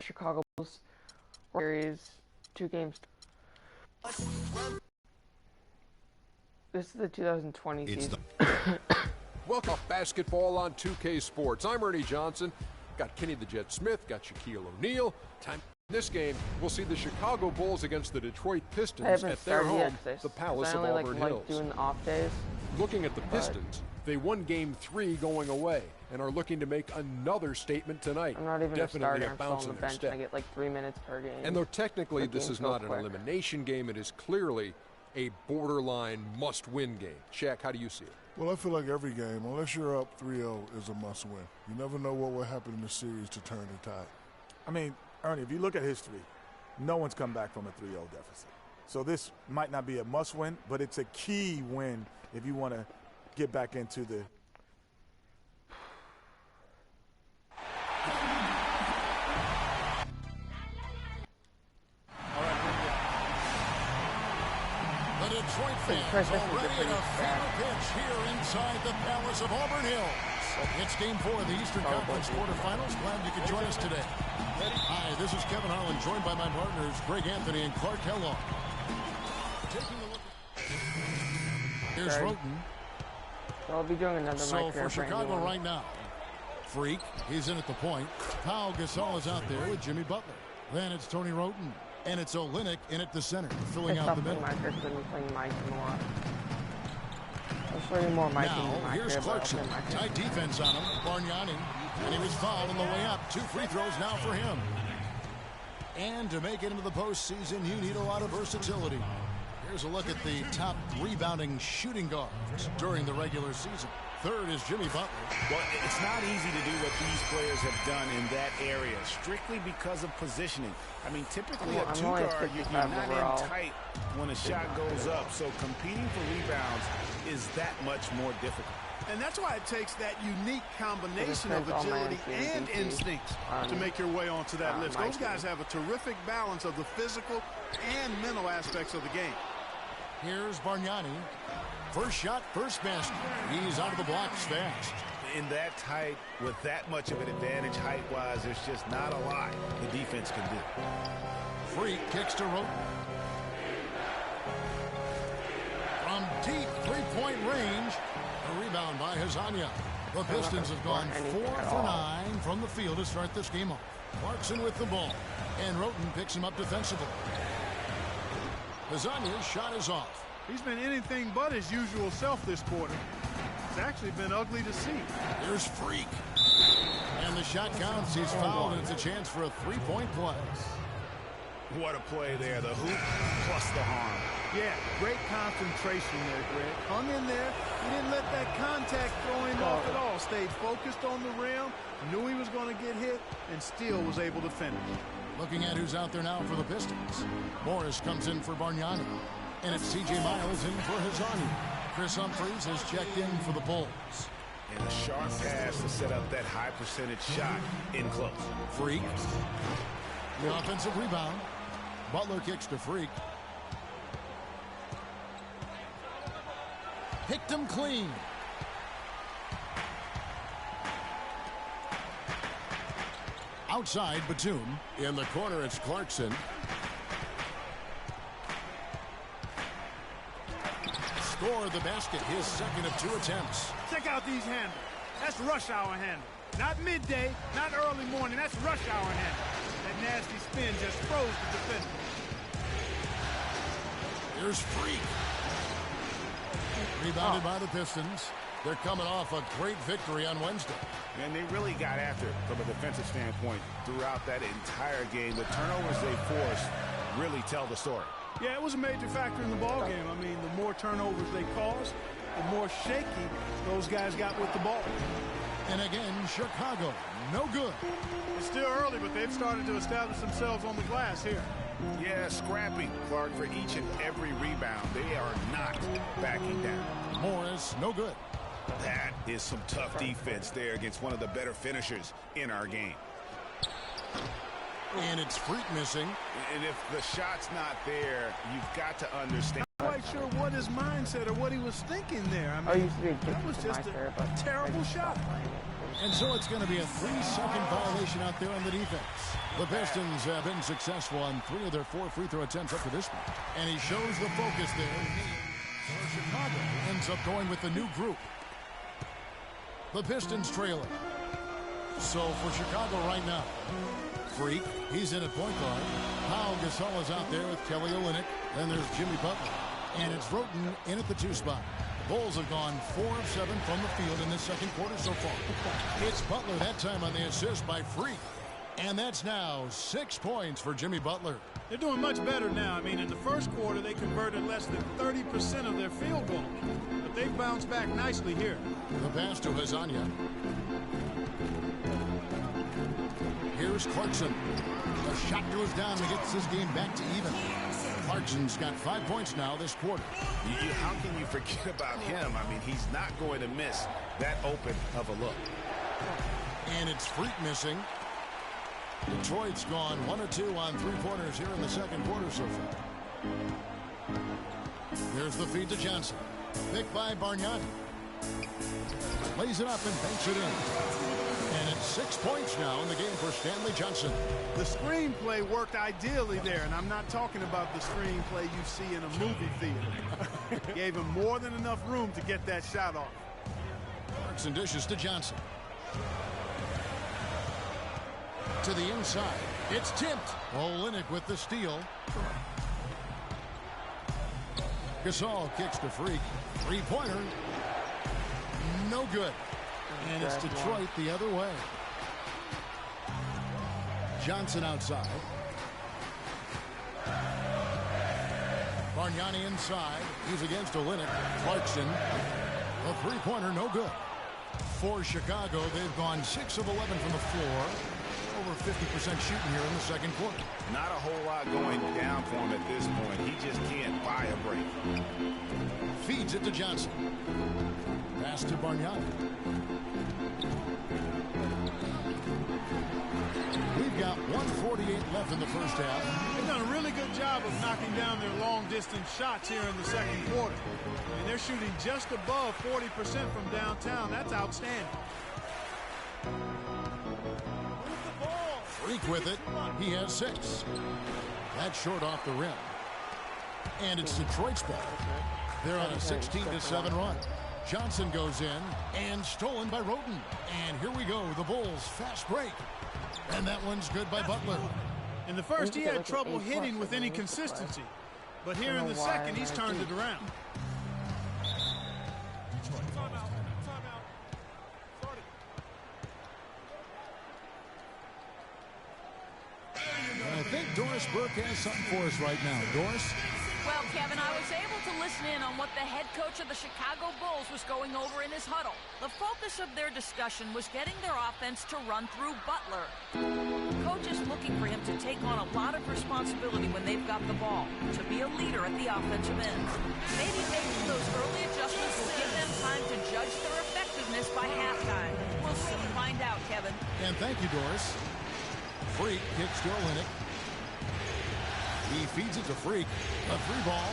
Chicago Bulls series, 2 games. This is the 2020 season. Welcome to basketball on 2K Sports. I'm Ernie Johnson. Got Kenny the Jet Smith, got Shaquille O'Neal. Time in this game, we'll see the Chicago Bulls against the Detroit Pistons at their home, the Palace of Auburn Hills. Doing the off days. Looking at the Pistons, they won Game 3 going away and are looking to make another statement tonight. I'm not even Definitely a bounce on the bench. I get like 3 minutes per game. And though technically this is not an elimination game, it is clearly a borderline must-win game. Shaq, how do you see it? Well, I feel like every game, unless you're up 3-0, is a must-win. You never know what will happen in the series to turn the tide. I mean, Ernie, if you look at history, no one's come back from a 3-0 deficit. So this might not be a must-win, but it's a key win if you want to get back into the... The Detroit fans already in a fever pitch here inside the Palace of Auburn Hills. It's Game 4 of the Eastern Conference quarterfinals. Glad you could join us today. Hi, this is Kevin Harlan, joined by my partners Greg Anthony and Clark Kellogg. Taking a look. Here's Roten. So I'll be doing another So for Chicago right now, Freak, he's in at the point. Pau Gasol is out there with Jimmy Butler. Then it's Tony Roten. And it's Olynyk in at the center, filling out the middle. Now, here's Clarkson. Tight defense on him. Bargnani. And he was fouled on the way up. 2 free throws now for him. And to make it into the postseason, you need a lot of versatility. Here's a look at the top rebounding shooting guards during the regular season. Third is Jimmy Butler. Well, it's not easy to do what these players have done in that area, strictly because of positioning. I mean, typically a 2-guard, you're not in tight when a shot goes up, so competing for rebounds is that much more difficult. And that's why it takes that unique combination of agility and instincts to make your way onto that list. Those guys have a terrific balance of the physical and mental aspects of the game. Here's Bargnani. First shot, first basket. He's out of the blocks fast. In that tight, with that much of an advantage height-wise, there's just not a lot the defense can do. Freak kicks to Roten. From deep three-point range, a rebound by Hazanya. The Pistons have gone 4 for 9 from the field to start this game off. Clarkson with the ball, and Roten picks him up defensively. Hazanya's shot is off. He's been anything but his usual self this quarter. It's actually been ugly to see. Here's Freak. And the shot counts. He's fouled, and it's a chance for a three-point play. What a play there. The hoop plus the harm. Yeah, great concentration there, Greg. Hung in there. He didn't let that contact throw him off at all. Stayed focused on the rim. Knew he was going to get hit, and still was able to finish. Looking at who's out there now for the Pistons. Morris comes in for Bargnani. And it's C.J. Miles in for Hazanya. Chris Humphries has checked in for the Bulls. And a sharp pass to set up that high percentage shot in close. Freak. The offensive rebound. Butler kicks to Freak. Picked him clean. Outside, Batum. In the corner, it's Clarkson. Scored the basket, his second of 2 attempts. Check out these handles. That's rush hour handle. Not midday, not early morning. That's rush hour handle. That nasty spin just froze the defender. Here's Freak. Rebounded by the Pistons. They're coming off a great victory on Wednesday. And they really got after it from a defensive standpoint throughout that entire game. The turnovers they forced really tell the story. Yeah, it was a major factor in the ballgame. I mean, the more turnovers they caused, the more shaky those guys got with the ball. And again, Chicago, no good. It's still early, but they've started to establish themselves on the glass here. Yeah, scrapping, Clark, for each and every rebound. They are not backing down. Morris, no good. That is some tough defense there against one of the better finishers in our game. And it's Freak missing. And if the shot's not there, you've got to understand. I'm not quite sure what his mindset or what he was thinking there. I mean, that was just a terrible shot. And so it's going to be a 3-second violation out there on the defense. The Pistons have been successful on 3 of their 4 free throw attempts up to this point. And he shows the focus there. So Chicago ends up going with the new group. The Pistons trailing. So for Chicago right now, Freak, he's in at point guard. Pau Gasol is out there with Kelly Olynyk. Then there's Jimmy Butler. And it's Roten in at the 2 spot. Bulls have gone 4 of 7 from the field in this second quarter so far. It's Butler that time on the assist by Freak. And that's now 6 points for Jimmy Butler. They're doing much better now. I mean, in the first quarter, they converted less than 30% of their field goals. But they've bounced back nicely here. The pass to Hazanya. Here's Clarkson. The shot goes down and gets this game back to even. Clarkson's got 5 points now this quarter. How can you forget about him? I mean, he's not going to miss that open of a look. And it's Freak missing. Detroit's gone 1 of 2 on 3-pointers here in the second quarter so far. There's the feed to Johnson. Picked by Bargnani. Lays it up and banks it in. And it's 6 points now in the game for Stanley Johnson. The screenplay worked ideally there, and I'm not talking about the screenplay you see in a movie theater. Gave him more than enough room to get that shot off. Clarkson dishes to Johnson. To the inside. It's tipped. Olynyk with the steal. Gasol kicks to Freak. 3-pointer. No good. And it's Detroit the other way. Johnson outside. Bargnani inside. He's against Olynyk. Clarkson. A 3-pointer, no good. For Chicago, they've gone 6 of 11 from the floor. Over 50% shooting here in the second quarter. Not a whole lot going down for him at this point. He just can't buy a break. Feeds it to Johnson. Pass to Bargnani. We've got 1:48 left in the first half. They've done a really good job of knocking down their long-distance shots here in the second quarter. And they're shooting just above 40% from downtown. That's outstanding. Freak with it. He has 6. That's short off the rim. And it's Detroit's ball. They're on a 16-7 run. Johnson goes in and stolen by Roten. And here we go. The Bulls fast break. And that one's good by Butler. In the first, he had trouble hitting with any consistency. But here in the second, he's turned it around. I think Doris Burke has something for us right now. Doris? Well, Kevin, I was able to listen in on what the head coach of the Chicago Bulls was going over in his huddle. The focus of their discussion was getting their offense to run through Butler. The coach is looking for him to take on a lot of responsibility when they've got the ball, to be a leader at the offensive end. Maybe making those early adjustments will give them time to judge their effectiveness by halftime. We'll soon find out, Kevin. And thank you, Doris. Freak kicks to Olynyk. He feeds it to Freak. A 3-ball.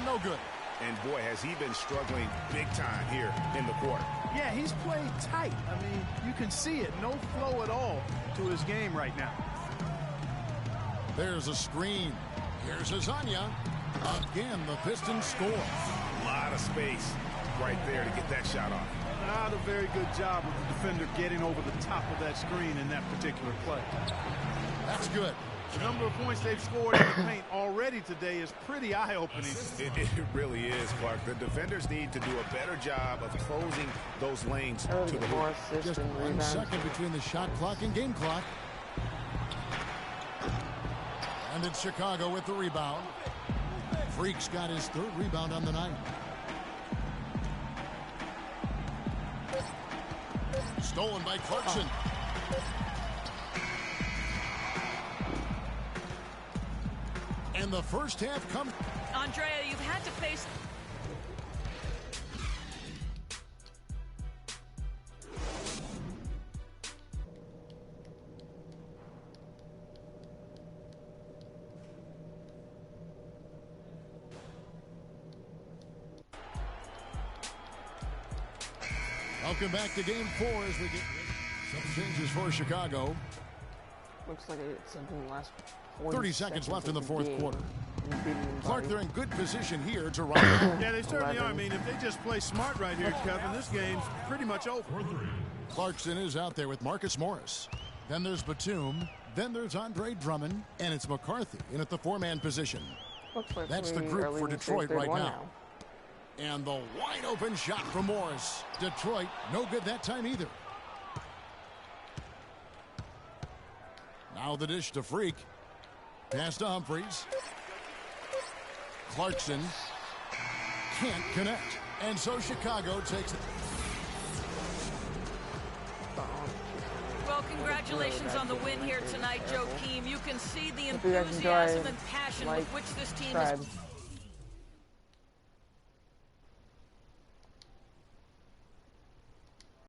No good. And boy, has he been struggling big time here in the quarter. Yeah, he's played tight. I mean, you can see it. No flow at all to his game right now. There's a screen. Here's Hazanya. Again, the Pistons score. A lot of space right there to get that shot off. Not a very good job of the defender getting over the top of that screen in that particular play. That's good. The number of points they've scored in the paint already today is pretty eye-opening. It really is, Clark. The defenders need to do a better job of closing those lanes to the hoop. Just 1 second between the shot clock and game clock. And it's Chicago with the rebound. Freak's got his 3rd rebound on the night. Stolen by Clarkson. And the first half comes. Andrea, you've had to face... Welcome back to game 4 as we get some changes for Chicago. Looks like it's something in the last 30 seconds left in the fourth quarter. Clark, they're in good position here to run. Yeah, they certainly are. I mean, if they just play smart right here, Kevin, this game's pretty much over. Clarkson is out there with Marcus Morris. Then there's Batum. Then there's Andre Drummond. And it's McCarthy in at the 4-man position. Like that's the group for Detroit right now. And the wide open shot from Morris. Detroit, no good that time either. Now the dish to Freak. Pass to Humphries. Clarkson can't connect. And so Chicago takes it. Well, congratulations on the win here tonight, Joakim. You can see the enthusiasm and passion with which this team is.